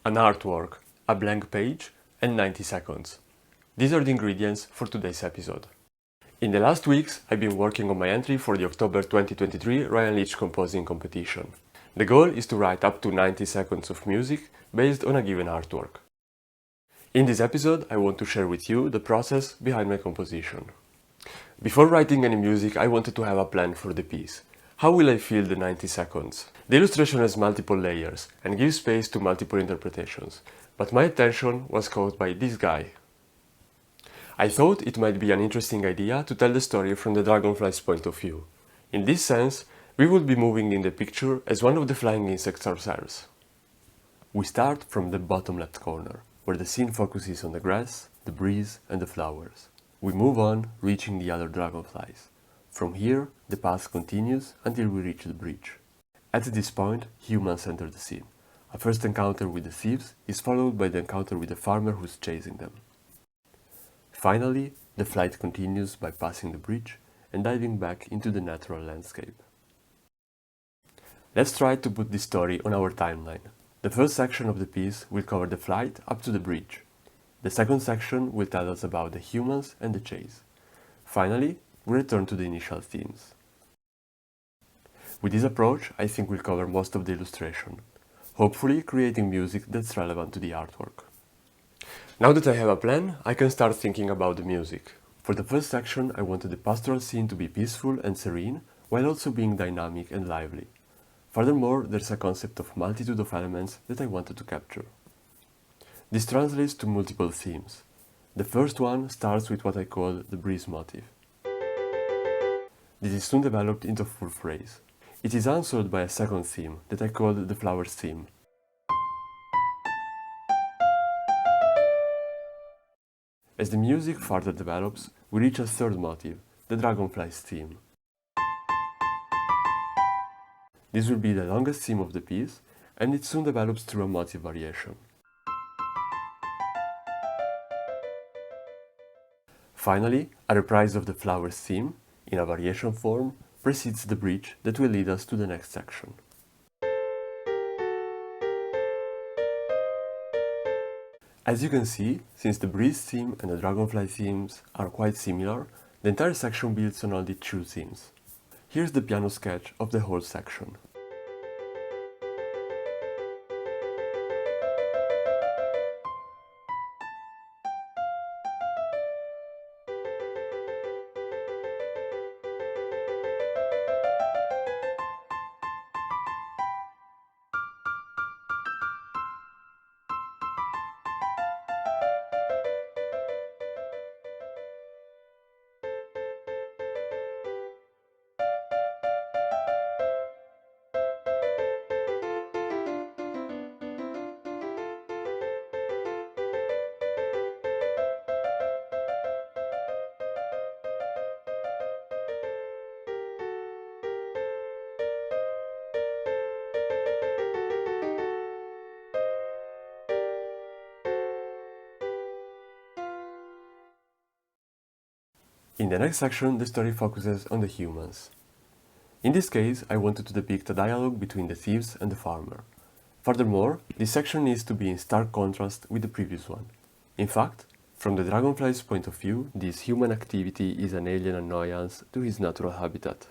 an artwork, a blank page, and 90 seconds. These are the ingredients for today's episode. In the last weeks, I've been working on my entry for the October 2023 Ryan Leach Composing Competition. The goal is to write up to 90 seconds of music based on a given artwork. In this episode, I want to share with you the process behind my composition. Before writing any music, I wanted to have a plan for the piece. How will I fill the 90 seconds? The illustration has multiple layers and gives space to multiple interpretations, but my attention was caught by this guy. I thought it might be an interesting idea to tell the story from the dragonfly's point of view. In this sense, we would be moving in the picture as one of the flying insects ourselves. We start from the bottom left corner, where the scene focuses on the grass, the breeze, and the flowers. We move on, reaching the other dragonflies. From here, the path continues until we reach the bridge. At this point, humans enter the scene. A first encounter with the thieves is followed by the encounter with the farmer who's chasing them. Finally, the flight continues by passing the bridge and diving back into the natural landscape. Let's try to put this story on our timeline. The first section of the piece will cover the flight up to the bridge. The second section will tell us about the humans and the chase. Finally, we return to the initial themes. With this approach, I think we'll cover most of the illustration, hopefully creating music that's relevant to the artwork. Now that I have a plan, I can start thinking about the music. For the first section, I wanted the pastoral scene to be peaceful and serene, while also being dynamic and lively. Furthermore, there's a concept of multitude of elements that I wanted to capture. This translates to multiple themes. The first one starts with what I call the breeze motif. This is soon developed into a full phrase. It is answered by a second theme that I call the flowers theme. As the music further develops, we reach a third motif, the dragonflies theme. This will be the longest theme of the piece, and it soon develops through a motif variation. Finally, a reprise of the flowers theme, in a variation form, precedes the bridge that will lead us to the next section. As you can see, since the breeze theme and the dragonfly themes are quite similar, the entire section builds on only two themes. Here's the piano sketch of the whole section. In the next section, the story focuses on the humans. In this case, I wanted to depict a dialogue between the thieves and the farmer. Furthermore, this section needs to be in stark contrast with the previous one. In fact, from the dragonfly's point of view, this human activity is an alien annoyance to his natural habitat.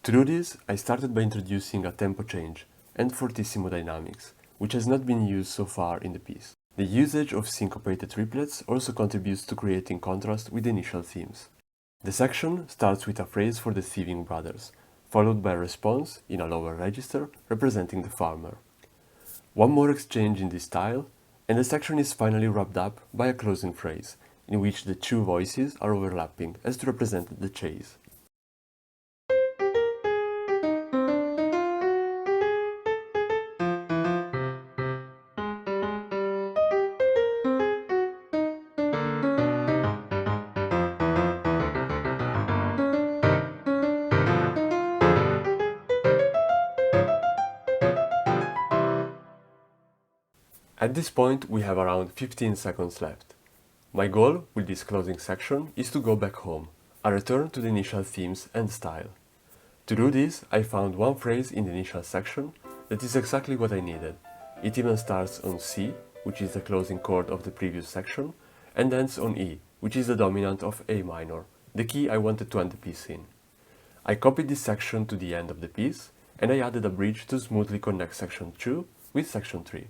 To do this, I started by introducing a tempo change and fortissimo dynamics, which has not been used so far in the piece. The usage of syncopated triplets also contributes to creating contrast with the initial themes. The section starts with a phrase for the thieving brothers, followed by a response in a lower register representing the farmer. One more exchange in this style, and the section is finally wrapped up by a closing phrase, in which the two voices are overlapping as to represent the chase. At this point, we have around 15 seconds left. My goal with this closing section is to go back home, a return to the initial themes and style. To do this, I found one phrase in the initial section that is exactly what I needed. It even starts on C, which is the closing chord of the previous section, and ends on E, which is the dominant of A minor, the key I wanted to end the piece in. I copied this section to the end of the piece, and I added a bridge to smoothly connect section 2 with section 3.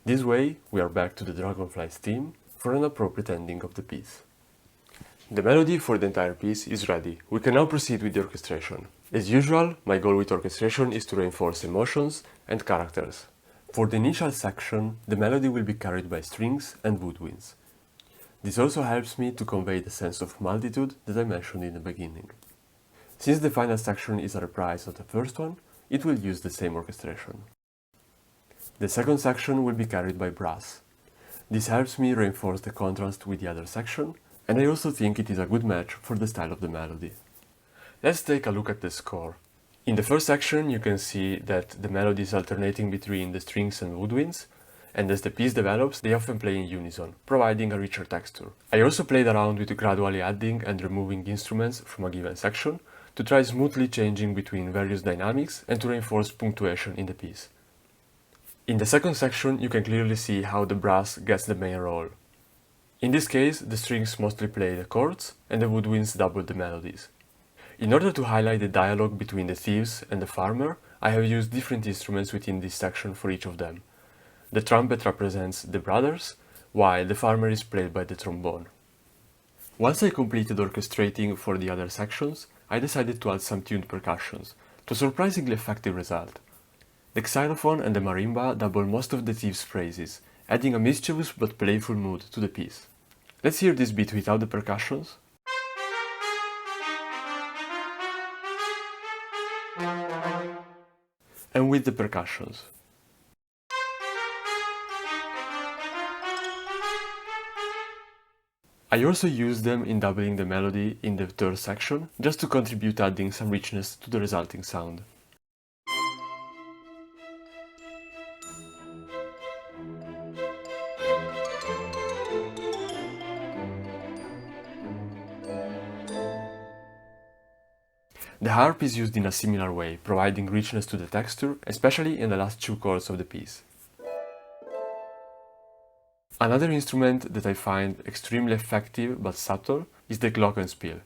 This way, we are back to the Dragonfly's theme for an appropriate ending of the piece. The melody for the entire piece is ready. We can now proceed with the orchestration. As usual, my goal with orchestration is to reinforce emotions and characters. For the initial section, the melody will be carried by strings and woodwinds. This also helps me to convey the sense of multitude that I mentioned in the beginning. Since the final section is a reprise of the first one, it will use the same orchestration. The second section will be carried by brass. This helps me reinforce the contrast with the other section, and I also think it is a good match for the style of the melody. Let's take a look at the score. In the first section you can see that the melody is alternating between the strings and woodwinds, and as the piece develops they often play in unison, providing a richer texture. I also played around with gradually adding and removing instruments from a given section to try smoothly changing between various dynamics and to reinforce punctuation in the piece. In the second section you can clearly see how the brass gets the main role. In this case, the strings mostly play the chords and the woodwinds double the melodies. In order to highlight the dialogue between the thieves and the farmer, I have used different instruments within this section for each of them. The trumpet represents the brothers, while the farmer is played by the trombone. Once I completed orchestrating for the other sections, I decided to add some tuned percussions, to a surprisingly effective result. The xylophone and the marimba double most of the thieves' phrases, adding a mischievous but playful mood to the piece. Let's hear this bit without the percussions. And with the percussions. I also used them in doubling the melody in the third section, just to contribute adding some richness to the resulting sound. The harp is used in a similar way, providing richness to the texture, especially in the last two chords of the piece. Another instrument that I find extremely effective but subtle is the Glockenspiel.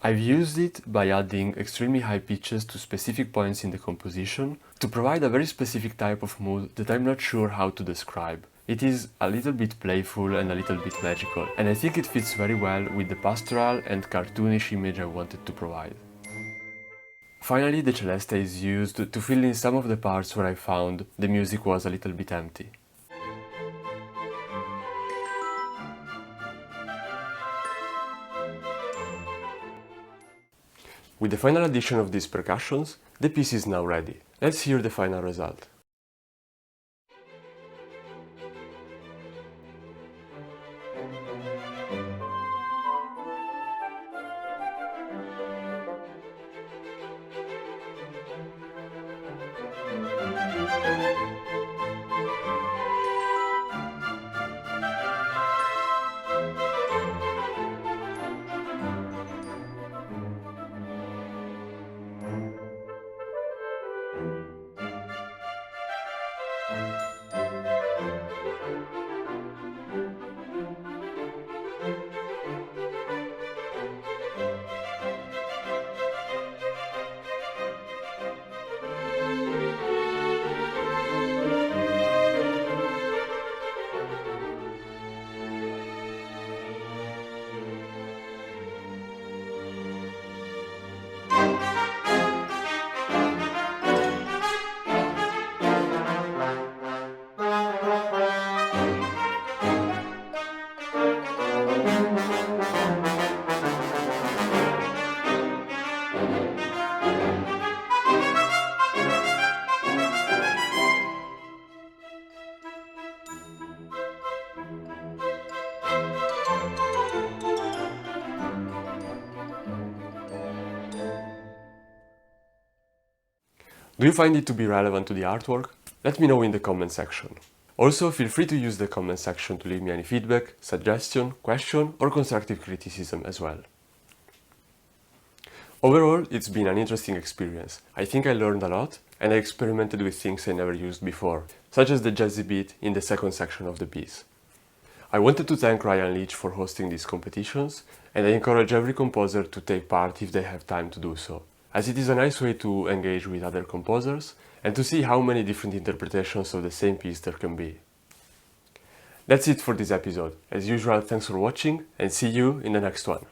I've used it by adding extremely high pitches to specific points in the composition to provide a very specific type of mood that I'm not sure how to describe. It is a little bit playful and a little bit magical, and I think it fits very well with the pastoral and cartoonish image I wanted to provide. Finally, the Celesta is used to fill in some of the parts where I found the music was a little bit empty. With the final addition of these percussions, the piece is now ready. Let's hear the final result. Do you find it to be relevant to the artwork? Let me know in the comment section. Also, feel free to use the comment section to leave me any feedback, suggestion, question, or constructive criticism as well. Overall, it's been an interesting experience. I think I learned a lot, and I experimented with things I never used before, such as the jazzy beat in the second section of the piece. I wanted to thank Ryan Leach for hosting these competitions, and I encourage every composer to take part if they have time to do so, as it is a nice way to engage with other composers and to see how many different interpretations of the same piece there can be. That's it for this episode. As usual, thanks for watching, and see you in the next one.